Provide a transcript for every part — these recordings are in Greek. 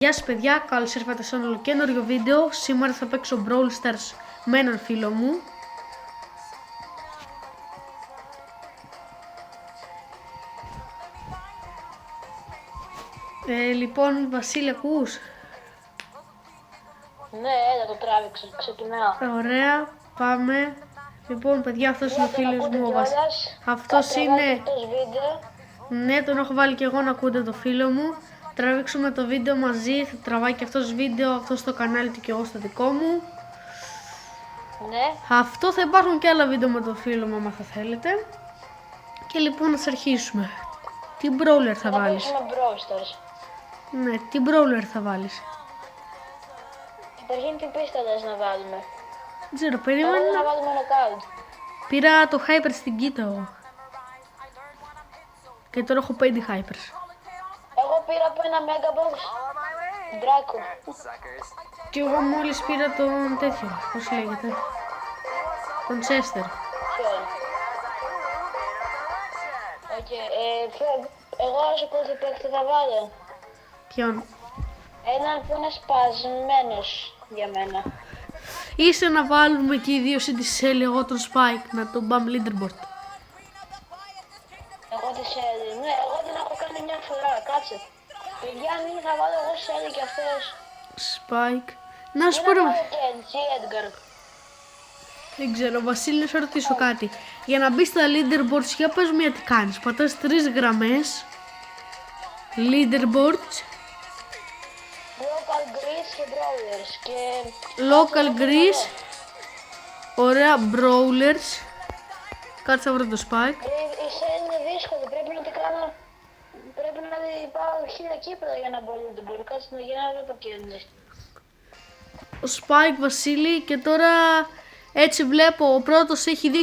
Γεια σας παιδιά, καλώς ήρθατε σε ένα ολοκένουργιο βίντεο. Σήμερα θα παίξω Brawl Stars με έναν φίλο μου. Λοιπόν, Βασίλη, ακούς? Ναι, έλα το τράβηξα, ξεκινάω. Ωραία, πάμε. Λοιπόν, παιδιά, αυτός είναι ο φίλος μου ο Βασίλης. Αυτός είναι... Ναι, τον έχω βάλει και εγώ να ακούτε το φίλο μου. Τραβήξουμε το βίντεο μαζί, θα τραβάει και αυτός βίντεο, αυτό στο κανάλι του και εγώ στο δικό μου. Ναι. Αυτό θα υπάρχουν και άλλα βίντεο με το φίλο μου, άμα θα θέλετε. Και λοιπόν, ας αρχίσουμε. Τι brawler θα βάλεις? Θα παίξουμε Brawl Stars. Ναι, τι brawler θα βάλεις? Καταρχήν τι πίστα λες να βάλουμε? Δεν ξέρω, Θέλω περίμενα. να βάλουμε knockout. Πήρα το Hyper στην κοίτα εγώ. Και τώρα έχω 5 Hypers. Εγώ πήρα από ένα Mega Box Draco. Και εγώ μόλις πήρα τον τέτοιο, πώς λέγεται, τον Chester. Οκ, εγώ να σου πω τι παίκτη θα βάλω. Ποιον? Έναν που είναι σπασμένος για μένα. Είσαι να βάλουμε και οι δύο CDCL, εγώ τον Spike, να τον πάμε leaderboard. Εγώ τη Shelly. Ναι, εγώ την έχω κάνει μια φορά, κάτσε. Παιδιά, μην θα βάλω εγώ Shelly κι αυτός. Spike. Να σου πω ρε, Και Edgar. δεν ξέρω, Βασίλη, να σε ρωτήσω κάτι. Για να μπει στα leaderboards, για πες μια τι κάνεις. Πατάς 3 γραμμές. Leaderboards. Local Greece και Brawlers και... Local Greece. Ωραία, Brawlers. Κάτσε να βρω το Spike. Η Shelly είναι δύσκολη, πρέπει να την κάνω... Πρέπει να πάω 1000 κύπεδα για να μπορώ να μπορεί. Κάτσε να γίνει άλλο το κέρδος. Ο Spike, Βασίλη, και τώρα έτσι βλέπω ο πρώτος έχει 2732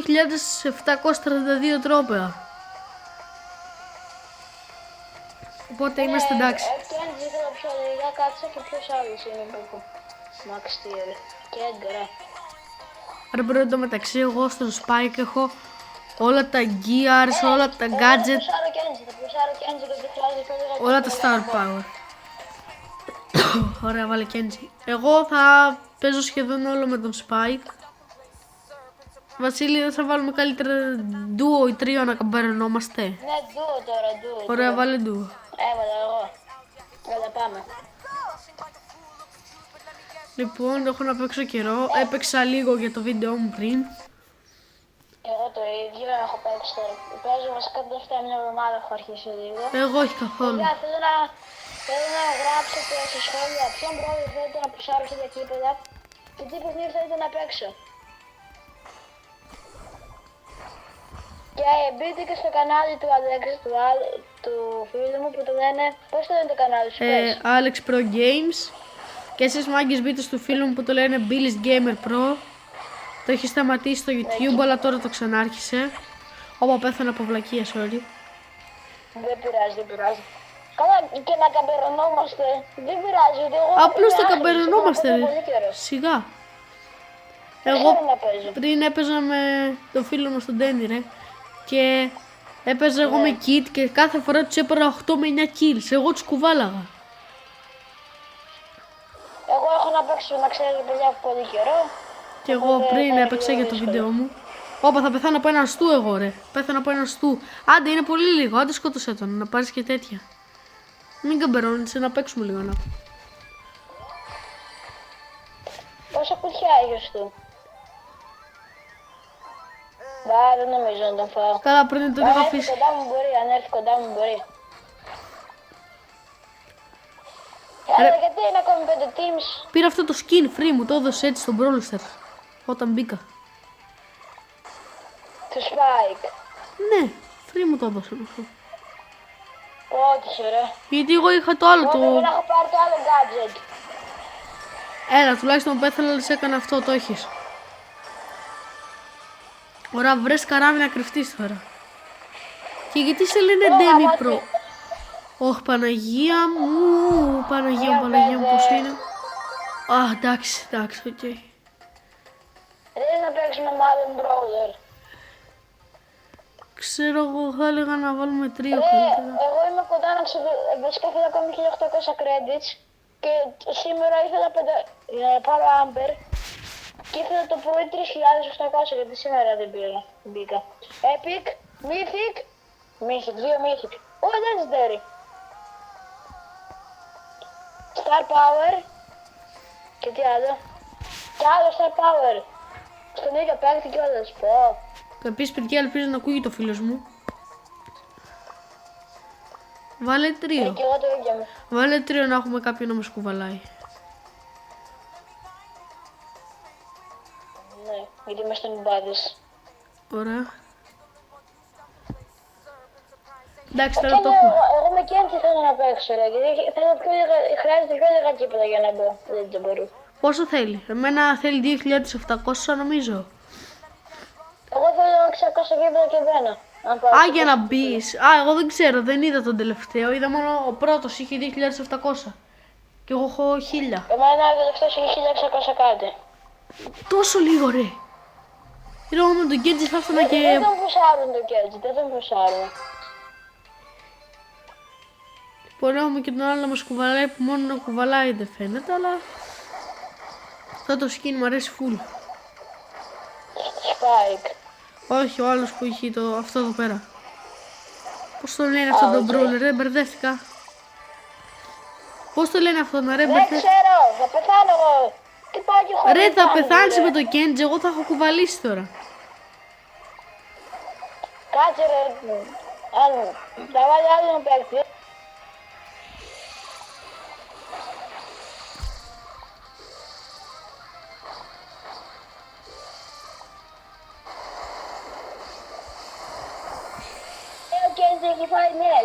τρόπαια. Οπότε είμαστε εντάξει. Και αν ζήτω πιο λίγα, κάτσε και ποιος άλλος είναι που έχω Max Tier. Και Edgar. Άρα πρώτο μεταξύ εγώ στον Spike έχω όλα τα gears, όλα τα gadget, Θα πουσάρω και Enzi γιατί χρειάζεται όλα τα star power. Ωραία, βάλε Kenji. Εγώ θα παίζω σχεδόν όλο με τον Spike. Βασίλη, δεν θα βάλουμε καλύτερα duo ή τρίο να καμπαρενόμαστε? Ναι, ντουο τώρα, ντουο. Ωραία, βάλε duo. Έβαλα εγώ. Έλα πάμε. Λοιπόν, έχω να παίξω καιρό. Έπαιξα λίγο για το βίντεο μου πριν. Εγώ το ίδιο έχω παίξει τώρα. Παίζω βασικά το τελευταία μια εβδομάδα έχω αρχίσει λίγο. Εγώ όχι καθόλου. Παιδιά, θέλω να γράψετε σε σχόλια ποιον πρόβλημα θέλετε να πουσάρω σε κήπεδα και τι παιχνίδι θέλετε να παίξω. Και μπείτε και στο κανάλι του Αλέξη, του φίλου μου που το λένε, πώς το λένε το κανάλι σου, πες. Alex Pro Games. Και εσείς μάγκες μπείτε στο φίλο μου που το λένε Billy's Gamer Pro. Το έχει σταματήσει στο YouTube, αλλά τώρα το ξανάρχισε. Όπα, πέθανα από βλακεία, sorry. Δεν πειράζει, δεν πειράζει. Καλά και να καμπερωνόμαστε, δεν πειράζει, ότι εγώ... Απλώς θα καμπερωνόμαστε, ρε. Σιγά. Εγώ να παίζω. πριν έπαιζα με το φίλο μου στον Danny, ρε. Και έπαιζα εγώ με kit και κάθε φορά τους έπαιρνα 8 με 9 kills. Εγώ τους κουβάλαγα. Εγώ έχω να παίξω, να ξέρετε παιδιά, από πολύ καιρό. Και εγώ πριν έπαιξα για το βίντεο μου. Όπα, θα πεθάνω από ένα στού εγώ, ρε. Πέθανα από ένα στού. Άντε, είναι πολύ λίγο. Άντε, σκότωσέ τον. Να πάρεις και τέτοια. Μην καμπερώνεσαι, να παίξουμε λίγο να. Πόσα κουτιά έχεις του? Δεν νομίζω να τον φάω. Καλά, πριν τον Αν είχα έρθει αφήσει. κοντά μου μπορεί, αν έρθει κοντά μου μπορεί. Αλλά γιατί είναι ακόμη 5 teams. Πήρα αυτό το skin free, μου το έδωσε έτσι στον Brawl Stars. Όταν μπήκα. Του Spike. Ναι, free μου το έδωσε αυτό. Ό,τι ωραία. Γιατί εγώ είχα το άλλο Εγώ το. πρέπει να έχω πάρει το άλλο gadget. Έλα, τουλάχιστον πέθανα, αλλά σε έκανα αυτό, το έχεις. Ωραία, βρες καράβι να κρυφτείς τώρα. Και γιατί σε λένε Demi Pro? Όχι, Παναγία μου, Παναγία μου, πώς είναι. Α, εντάξει, οκ. Θες να παίξουμε με άλλον brawler. Ξέρω εγώ, θα έλεγα να βάλουμε τρίο καλύτερα. Εγώ είμαι κοντά να βασικά θέλω ακόμη 1800 credits Και σήμερα ήθελα για να πάρω Amber και ήθελα το πρωί 3.800 γιατί σήμερα δεν μπήκα. Epic, Mythic, 2 Mythic. Όχι Legendary. Star Power. Και τι άλλο. Και άλλο Star Power. Στον ίδιο παίκτη κιόλας. Πω. Επίσης, παιδιά, ελπίζω να ακούγει το φίλος μου. Βάλε 3. Και εγώ το ίδιο μου. Βάλε 3 να έχουμε κάποιον να μας κουβαλάει. Ναι, γιατί είμαστε νουμπάδες. Ωραία. Εντάξει, τώρα το έχουμε. Εγώ με Kenji θέλω να παίξω, ρε, γιατί χρειάζεται πιο λίγα κύπεδα για να μπω. Δεν μπορώ. Πόσο θέλει? Εμένα θέλει 2.700 νομίζω. Εγώ θέλω 600 κύπεδα και μπαίνω. Α, για να μπεις. Α, εγώ δεν ξέρω, δεν είδα τον τελευταίο. Είδα μόνο ο πρώτος είχε 2.700. Και εγώ έχω 1.000. Εμένα ο τελευταίος είχε 1.600 κάτι. Τόσο λίγο, ρε. Εγώ με τον Kenji θα έφτανα και... Δεν τον πουσάρουν το Kenji, δεν τον πουσάρουν. Μπορεί να έχουμε και τον άλλο να μας κουβαλάει που μόνο να κουβαλάει δεν φαίνεται, αλλά... Αυτό το skin μου αρέσει full. Spike. Όχι, ο άλλος που είχε αυτό εδώ πέρα. Πώς το λένε αυτόν τον brawler, ρε, μπερδεύτηκα. Πώς το λένε αυτόν, ρε, Δεν μπερδεύτηκα. ξέρω, θα πεθάνω εγώ. Τι πάω και χωρίς Ρε, θα πάνω, πεθάνεις ρε. με το Kenji, εγώ θα έχω κουβαλήσει τώρα. Κάτσε ρε, αν θα βάλει άλλο παίκτη. Ο Kenji έχει φάει νερ.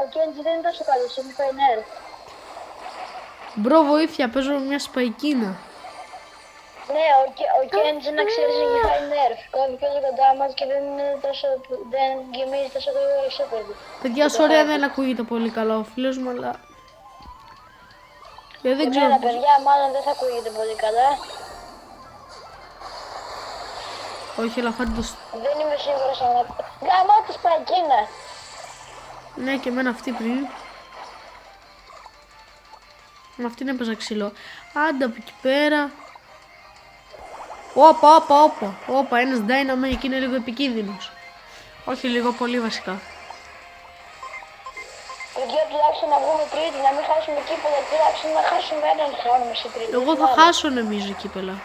Ο Kenji δεν είναι τόσο καλός, έχει φάει νερ. Μπρο, βοήθεια, παίζω μια σπαϊκίνα. Ναι, ο Kenji να ξέρεις έχει φάει νερ. Κόβει πιο λίγο damage και δεν γεμίζει τόσο γρήγορα η super του. Παιδιά, sorry αν δεν ακούγεται πολύ καλά ο φίλος μου, αλλά... δεν ξέρω. Εμένα, παιδιά, μάλλον δεν θα ακούγεται πολύ καλά. Όχι, αλλά φάνηκε το... Δεν είμαι σίγουρος αν... Γαμώ τη σπαϊκίνα. Ναι, και εμένα αυτή πριν. Με αυτήν έπαιζα ξύλο. Άντε από εκεί πέρα. Όπα, ένας Dynamite εκεί είναι λίγο επικίνδυνος. Όχι, λίγο πολύ βασικά. Παιδιά, τουλάχιστον να βγούμε τρίτη, να μην χάσουμε κύπελα, τουλάχιστον να χάσουμε έναν χρόνο σε τρίτη. Εγώ θα χάσω νομίζω κύπελα.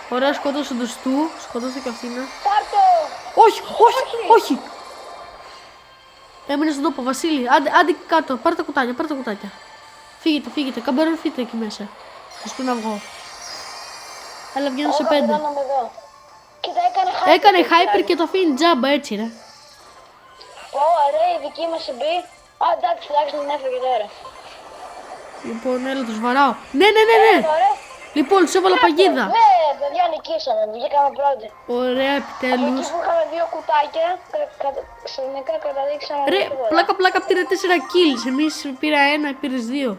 Ωραία, σκότωσε το Στου. Σκοτώθηκε αυτήν. Πάρτο! Όχι! Έμεινε στον τόπο, Βασίλη. Άντε κάτω, πάρε τα κουτάκια. Φύγετε, καμπεροφύγετε εκεί μέσα. Θα σου πει να βγω. Έλα, βγαίνω σε 5. Κοίτα, έκανε Hyper και το αφήνει τζάμπα, έτσι ρε. Ωραία, η δική μας μπει. Α, εντάξει, τουλάχιστον την έφεγε τώρα. Λοιπόν, έλα, τους βαράω. Ναι. Ωραία. Λοιπόν, τους έβαλα παγίδα. Ναι, παιδιά, νικήσαμε, βγήκαμε πρώτοι. Ωραία, Από επιτέλους. εκεί που είχαμε 2 κουτάκια, ξαφνικά καταδείξαμε. Ρε, πλάκα πήρε 4 kills. Εμείς πήρα 1, πήρες 2.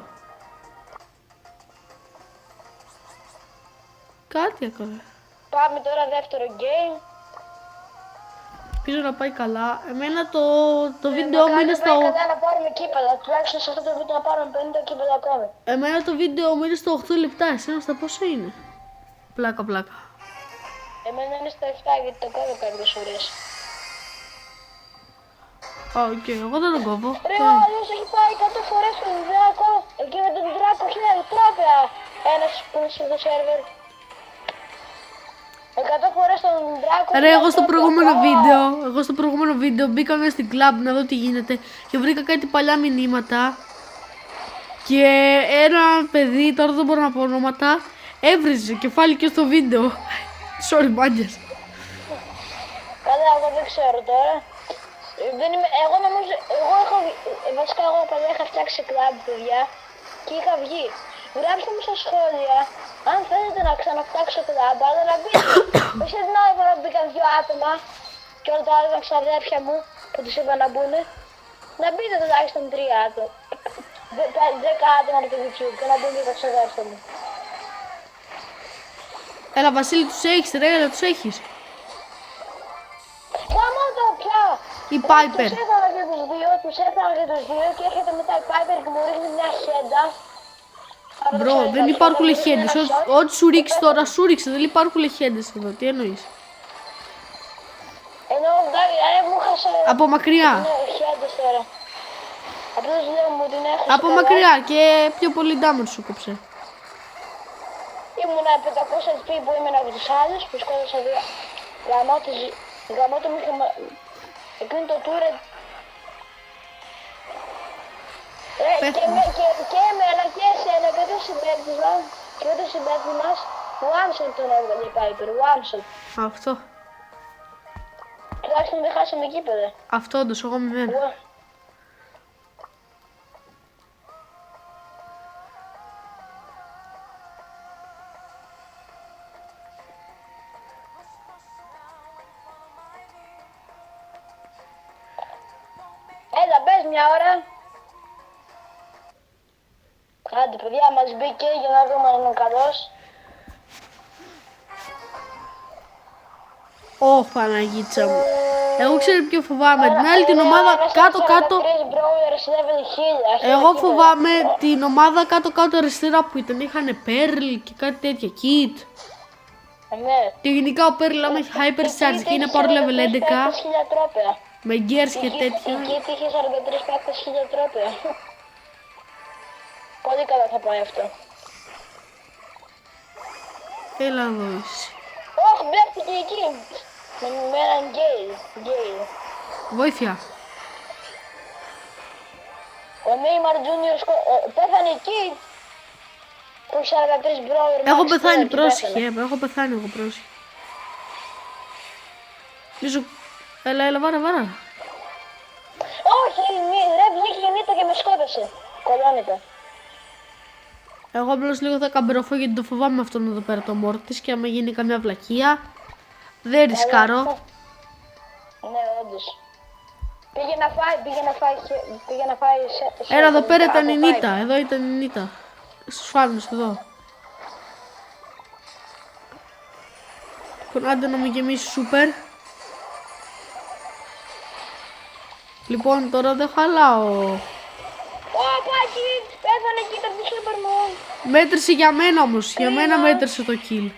Κάτι έκανα. Πάμε τώρα δεύτερο game. Ελπίζω να πάει καλά. Εμένα το βίντεο μου είναι στο... Να πάρουμε κύπελα, τουλάχιστον σε αυτό το βίντεο να πάρουμε 50 κύπελα ακόμη. Εμένα το βίντεο μου είναι στο 8 λεπτά. Εσένα στα πόσο είναι? Πλάκα. Εμένα είναι στα 7 γιατί το κόβω κάποιες ώρες. Α, οκ, εγώ δεν τον κόβω. Ρε, ο άλλος έχει πάει 100 φορές στον Δράκο. Εκεί με τον Δράκο έχει τρόπαια. Ένας που είναι στο σερβερ. 100 φορές τον Δράκο. Ρε, εγώ στο προηγούμενο βίντεο μπήκα μέσα στην κλαμπ να δω τι γίνεται και βρήκα κάτι παλιά μηνύματα και ένα παιδί, τώρα δεν μπορώ να πω ονόματα, έβριζε κεφάλι και στο βίντεο. Sorry, μάγκες. Καλά, εγώ δεν ξέρω τώρα. Εγώ νομίζω, βασικά εγώ παλιά είχα φτιάξει κλαμπ, παιδιά, και είχα βγει. Γράψτε μου στα σχόλια αν θέλετε να ξαναφτιάξω κλαμπ, αλλά να μπείτε. Όχι την άλλη φορά μπήκαν 2 άτομα και όλα τα άλλα ήταν ξαδέρφια μου που τους είπα να μπουν. Να μπείτε τουλάχιστον 3 άτομα. 10 άτομα από το YouTube και να μπουν και τα ξαδέρφια μου. Έλα, Βασίλη, τους έχεις, ρε, τους έχεις. Γαμώ το πια! Η Piper. Τους ήθελα και τους δύο, τους έφτανα και τους δύο και έρχεται μετά η Piper και μου ρίχνει μια χέντα. Μπρο, δεν υπάρχουν λεχέντες. Ό,τι σου ρίξει τώρα, σου ρίξει. Δεν υπάρχουν λεχέντες εδώ. Τι εννοείς? Ενώ μου χάσε... Από μακριά. Ναι, χέντες τώρα. Απλώς λέω μου την έχω. Από μακριά και πιο πολύ damage σου κόψε. Ήμουνα 500 HP που ήμουν από τους άλλους που σκότωσα δύο. Γαμώτο μου είχε... Εκείνο το turret. Και εμένα και εσένα και το συμπέκτη μας one shot τον έβγαλε η Piper, one shot. Αυτό. Τουλάχιστον δεν χάσαμε κήπεδο. Αυτό όντως, εγώ 0. Έλα, μπες μια ώρα. Άντε παιδιά, μας μπήκε για να δούμε αν είναι καλός. Ωχ, Παναγίτσα μου. Εγώ ξέρω ποιο φοβάμαι. Την άλλη την ομάδα κάτω-κάτω. Εγώ φοβάμαι την ομάδα κάτω-κάτω αριστερά που ήταν. Είχανε Pearl και κάτι τέτοια. Kit. Ναι. Και γενικά ο Pearl άμα έχει Hyper Charge και είναι Power Level 11. Με Gears και τέτοια. Η Kit είχε 43 παίκτες χιλιοτρόπαια. Πολύ καλά θα πάει αυτό. Έλα εδώ εσύ. Ωχ, μπλέχτηκε εκεί. Με έναν Gale. Βοήθεια. Ο Neymar Junior πέθανε εκεί. Που έχει 43 brawler. Έχω πεθάνει, πρόσεχε. Έχω πεθάνει εγώ, πρόσεχε. Πίσω. Έλα, βάρα. Όχι, ρε βγήκε η Νίτα και με σκότωσε. Κολώνεται. Εγώ απλώς λίγο θα καμπεροφώ γιατί το φοβάμαι αυτόν εδώ πέρα το Mortis και άμα γίνει καμιά βλακεία δεν ρισκάρω. Ναι, όντως. Πήγε να φάει Έλα εδώ πέρα ήταν η Νίτα, εδώ ήταν η Νίτα. Στους φάρμους εδώ. Άντε να με γεμίσει σούπερ. Λοιπόν τώρα δεν χαλάω. Πάκι, πέθανε εκεί το σούπερ μου. Μέτρησε για μένα όμως, για μένα μέτρησε το kill.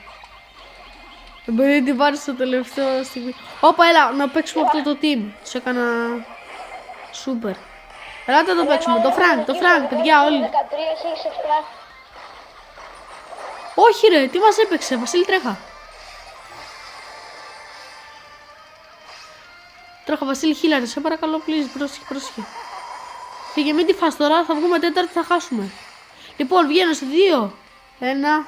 Επειδή την πάρει στο τελευταίο στιγμή. Όπα, έλα, να παίξουμε αυτό το team. Τους έκανα σούπερ. Ελάτε να το παίξουμε, το Frank, παιδιά όλοι. 13, έχεις 7. Όχι ρε, τι μας έπαιξε, Βασίλη τρέχα. Τρέχα Βασίλη χίλαρε, σε παρακαλώ please, πρόσεχε. Φύγε, μην τη φας τώρα, θα βγούμε τέταρτη, θα χάσουμε. Λοιπόν, βγαίνω σε 2. 1.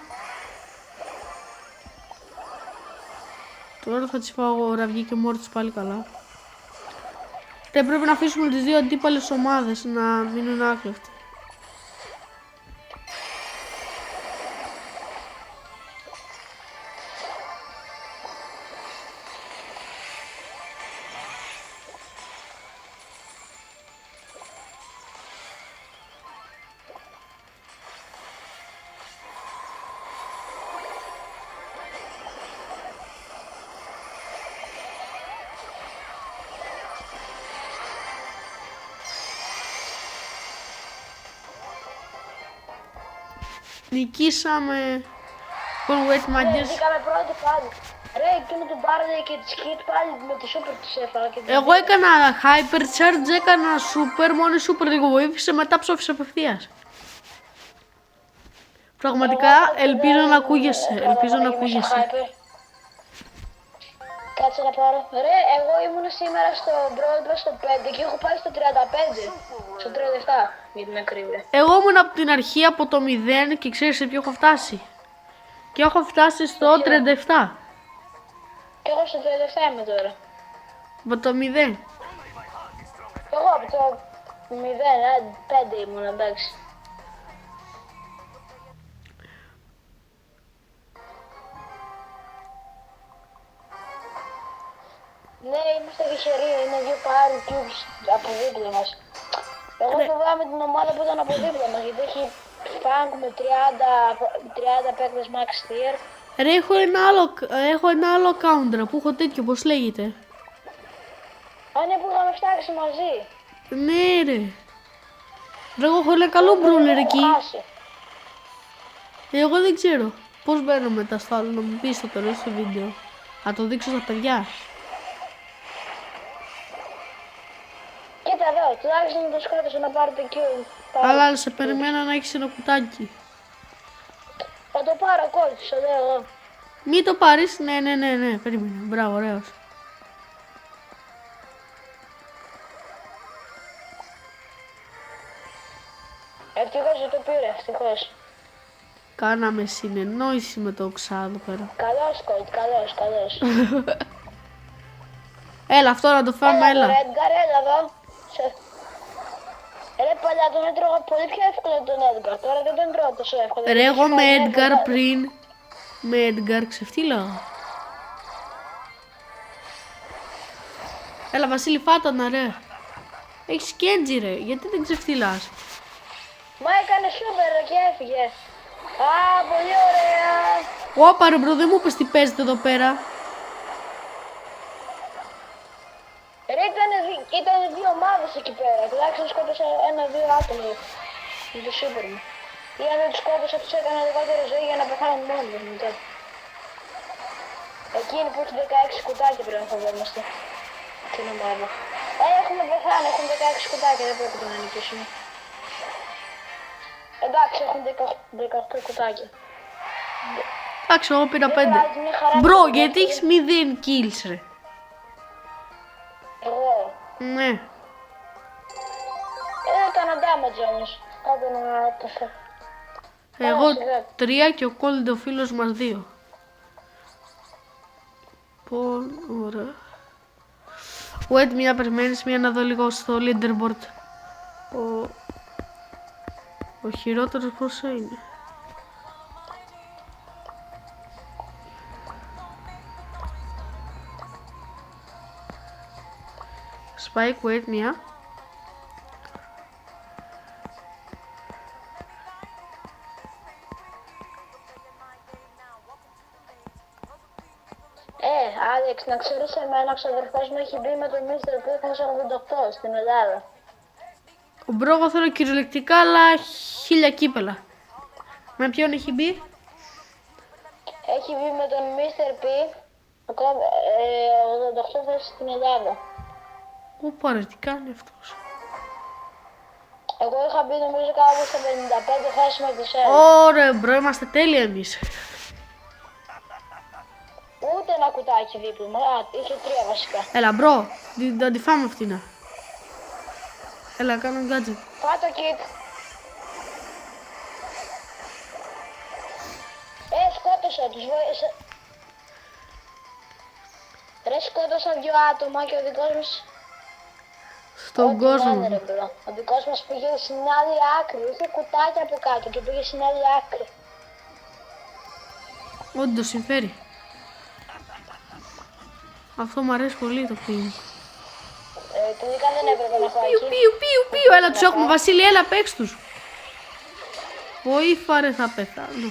Τώρα θα τις φάω εγώ, Ραβγί και Μόρτις πάλι καλά. Και πρέπει να αφήσουμε τις δύο αντίπαλες ομάδες να μείνουν άκλευτοι. Νικήσαμε. Λοιπόν, wait μάγκες. Νικήσαμε πρώτη πάλι. Ρε, εκείνο του Barley και τη Kit πάλι με τη Super τους έφαγα. Εγώ έκανα Hyper Charge, έκανα Super, μόνο η Super λίγο βοήθησε, μετά ψόφισε απευθείας. Πραγματικά ελπίζω να ακούγεσαι, Κάτσε να πάρω. Ρε, εγώ ήμουν σήμερα στο Brawl Pass στο 5 και έχω πάει στο 35. Στο 37, για την ακρίβεια. Εγώ ήμουν από την αρχή από το 0 και ξέρεις σε ποιο έχω φτάσει. Και έχω φτάσει στο 37. Και εγώ στο 37 είμαι τώρα. Από το 0. Εγώ από το 0, 5 ήμουν, εντάξει. Ναι, είμαστε τυχεροί, είναι δύο Power Cubes από δίπλα μας. Εγώ φοβάμαι την ομάδα που ήταν από δίπλα μας, γιατί έχει Fang με 30 παίκτες Max Tier. Ρε, έχω ένα άλλο counter που έχω τέτοιο, πώς λέγεται. Α, ναι, που είχαμε φτιάξει μαζί. Ναι ρε. Ρε εγώ έχω ένα καλό μπρόλερ εκεί. Χάσει. Εγώ δεν ξέρω. Πώς μπαίνω μετά στο άλλο να μου πεις στο τέλος του βίντεο. Θα το δείξω στα παιδιά. Κοίτα εδώ, τουλάχιστον το σκότωσε να πάρετε εκεί. Αλλά σε περιμένω να έχεις ένα κουτάκι. Θα το πάρω κόλληση, το λέω εγώ. Μη το πάρεις. Ναι, περίμενε. Μπράβο, ωραίος. Ευτυχώς δεν το πήρε, ευτυχώς. Κάναμε συνεννόηση με το οξά εδώ πέρα. Καλός Κόιτ, καλός. Έλα, αυτό να το φάμε, έλα. Έλα, Έντγκαρ, έλα εδώ. Ρε παλιά τον έτρωγα πολύ πιο εύκολα τον Έντγκαρ, τώρα δεν τον τρώω τόσο εύκολα. Ρε, εγώ με Edgar πριν. Με Edgar ξεφτύλαγα. Έλα, Βασίλη, φάτανα, ρε. Έχεις Κέντζι, ρε. Γιατί δεν ξεφτύλας. Μα έκανε σούπερ και έφυγε. Α, πολύ ωραία. Όπα ρε μπρο, δεν μου είπες τι παίζετε εδώ πέρα. Ρε, ήταν δύο ομάδες εκεί πέρα. Τουλάχιστον σκότωσα ένα-δύο άτομα με το σούπερ μου. Ή αν δεν τους σκότωσα, τους έκανα λιγότερη ζωή για να πεθάνουν μόνοι τους μετά. Εκείνοι που έχουν 16 κουτάκια πρέπει να φοβόμαστε. Την ομάδα. Έχουμε πεθάνει, έχουν 16 κουτάκια, δεν πρέπει να νικήσουμε. Εντάξει, έχουν 18 κουτάκια. Εντάξει, εγώ πήρα 5. Μπρο, γιατί έχεις 0 kills, ρε. Εγώ. Ναι. Έκανα damage όμως. Άντε να έπαιξα. Εγώ 3 και ο Cold ο φίλος μας 2. Λοιπόν, ωραία. Wait, μια περιμένεις, μια να δω λίγο στο leaderboard. Ο χειρότερος πόσο είναι. Spike, wait, μια. Άλεξ, να ξέρεις εμένα, ο ξαδερφός μου έχει μπει με τον Mr. P 88 στην Ελλάδα. Ο μπρο, εγώ θέλω κυριολεκτικά, αλλά 1000 κύπελα. Με ποιον έχει μπει? Έχει μπει με τον Mr. P 88 θέση στην Ελλάδα. Ωπα ρε, τι κάνει αυτός. Εγώ είχα μπει νομίζω κάπου στα 55 θέση με τους Ωραία μπρο, είμαστε τέλειοι εμείς. Ούτε ένα κουτάκι δίπλα μου. Είχε 3 βασικά. Έλα μπρο, να τη φάμε αυτήν. Έλα, κάνω gadget. Φάτο kit. Σκότωσα τους. Ρε, σκότωσα 2 άτομα και ο δικός μας... Στον κόσμο. Ο δικός μας πήγε στην άλλη άκρη. Είχε κουτάκια από κάτω και πήγε στην άλλη άκρη. Όντως συμφέρει. Αυτό μου αρέσει πολύ το πίνι. Τελικά δεν έπρεπε να πάω εκεί. Πιου, έλα τους έχουμε Βασίλη, έλα παίξ' τους. Βοήθα ρε, θα πεθάνω.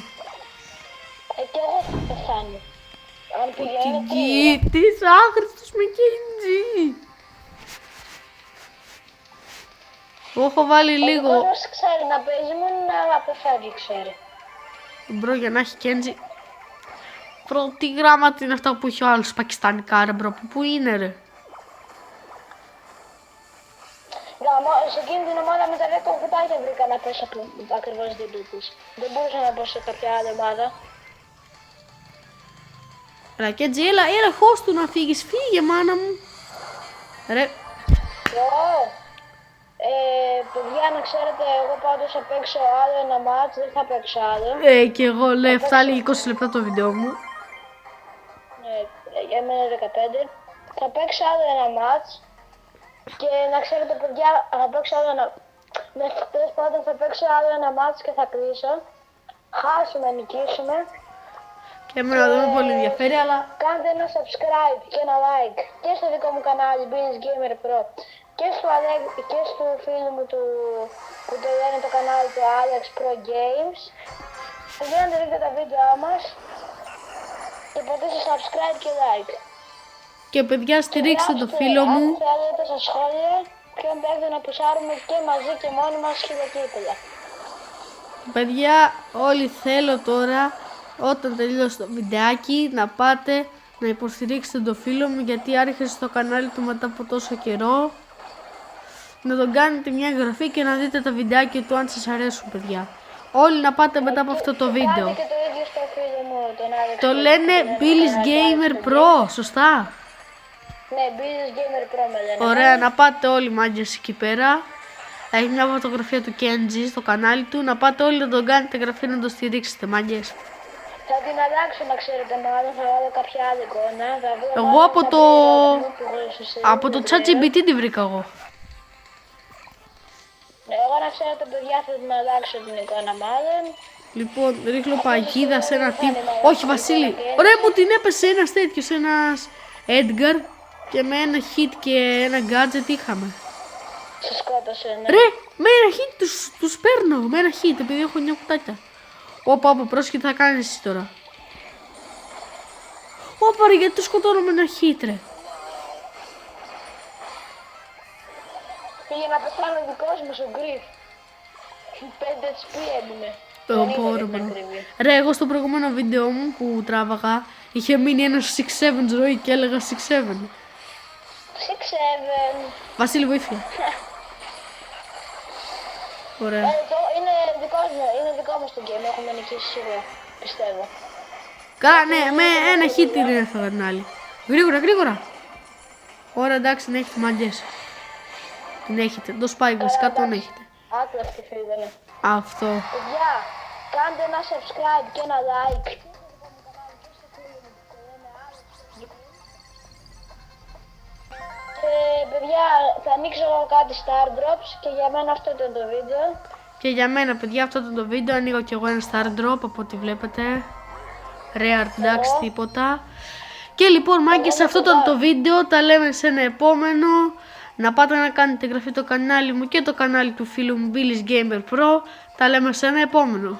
Και εγώ θα πεθάνω. Αν πηγαίνω Κοίτης άχρηστος με Κέντζι. Έχω βάλει λίγο. Ο κόσμος ξέρει να παίζει, μόνο να απεφεύγει ξέρει. Μπρο, για να έχει Κέντζι. Μπρο, τι γράμματα είναι αυτά που έχει ο άλλος πακιστανικά ρε μπρο, πού είναι ρε. Σε εκείνη την ομάδα με τα 10 κουτάκια βρήκα να πέσω ακριβώς δίπλα της. Δεν μπορούσα να πω σε κάποια άλλη ομάδα. Ρε Κέντζι, έλα χώστου να φύγεις, φύγε μάνα μου. Ρε. Παιδιά, να ξέρετε, εγώ πάντως θα παίξω άλλο ένα μάτς, δεν θα παίξω άλλο. Και εγώ λέει, φτάνει 20 λεπτά το βίντεο μου. Για μένα 15. Θα παίξω άλλο ένα μάτς. Και να ξέρετε, παιδιά, θα παίξω άλλο ένα... Τέλος πάντων θα παίξω άλλο ένα μάτς και θα κλείσω. Χάσουμε, νικήσουμε. Και εμένα δεν με πολύ ενδιαφέρει, αλλά... Κάντε ένα subscribe και ένα like και στο δικό μου κανάλι Beans Gamer Pro και στο φίλο μου που το λένε το κανάλι του Alex Pro Games. Για να δείτε τα βίντεο μας και πατήστε subscribe και like. Και παιδιά, στηρίξτε το φίλο μου. Αν θέλετε στα σχόλια, ποιον παίρνει να πουσάρουμε και μαζί και μόνοι μας χιλιοκύπηλα. Παιδιά, όλοι θέλω τώρα, όταν τελειώσει το βιντεάκι, να πάτε να υποστηρίξετε το φίλο μου, γιατί άρχισε στο κανάλι του μετά από τόσο καιρό. Να τον κάνετε μια εγγραφή και να δείτε τα βιντεάκια του αν σας αρέσουν, παιδιά. Όλοι να πάτε μετά από αυτό το βίντεο. Κάνε και το ίδιο στο φίλο μου, τον Άλεξ. Το λένε Billy's Gamer Pro, σωστά. Ναι, Billy's Gamer Pro με λένε. Ωραία, να πάτε όλοι μάγκες εκεί πέρα. Έχει μια φωτογραφία του Kenji στο κανάλι του. Να πάτε όλοι να τον κάνετε εγγραφή, να το στηρίξετε, μάγκες. Θα την αλλάξω να ξέρετε, μάλλον θα βάλω κάποια άλλη εικόνα. Εγώ από το ChatGPT τη βρήκα εγώ. Εγώ να ξέρετε, παιδιά, θα την αλλάξω την εικόνα μάλλον. Λοιπόν, ρίχνω παγίδα σε ένα τύπο. Όχι, Βασίλη. Ωραία, μου την έπεσε ένας τέτοιος, ένας Edgar. Και με ένα hit και ένα gadget είχαμε. Σε σκότωσε, ναι. Ρε, με ένα hit τους παίρνω. Με ένα hit, επειδή έχω 9 κουτάκια. Όπα, πρόσχε, τι θα κάνεις εσύ τώρα. Όπα ρε, γιατί το σκοτώνω με ένα hit, ρε. Πήγε να πεθάνω δικός μου ο Γκριφ. 5 HP έμεινε. Ρε, εγώ στο προηγούμενο βίντεο μου που τράβαγα είχε μείνει ένα 6-7 ζωή και έλεγα 6-7. 6-7. Βασίλη, βοήθεια. Ωραία. Είναι δικό μας το game, έχουμε νικήσει σίγουρα, πιστεύω. Καλά, ναι, με ένα hit την έφαγα την άλλη. Γρήγορα. Ωραία, εντάξει, την έχετε, μάγκες. Την έχετε, το spike βασικά τον έχετε. Άτλαστη φίλε. Αυτό. Παιδιά, κάντε ένα subscribe και ένα like. Και παιδιά, θα ανοίξω κάτι Star Drops και για μένα αυτό ήταν το βίντεο. Και για μένα, παιδιά, αυτό ήταν το βίντεο. Ανοίγω κι εγώ ένα Star Drop από ό,τι βλέπετε. Rare, εντάξει, τίποτα. Και λοιπόν, μάγκες, αυτό ήταν το βίντεο. Τα λέμε σε ένα επόμενο. Να πάτε να κάνετε εγγραφή το κανάλι μου και το κανάλι του φίλου μου Billy's Gamer Pro. Τα λέμε σε ένα επόμενο.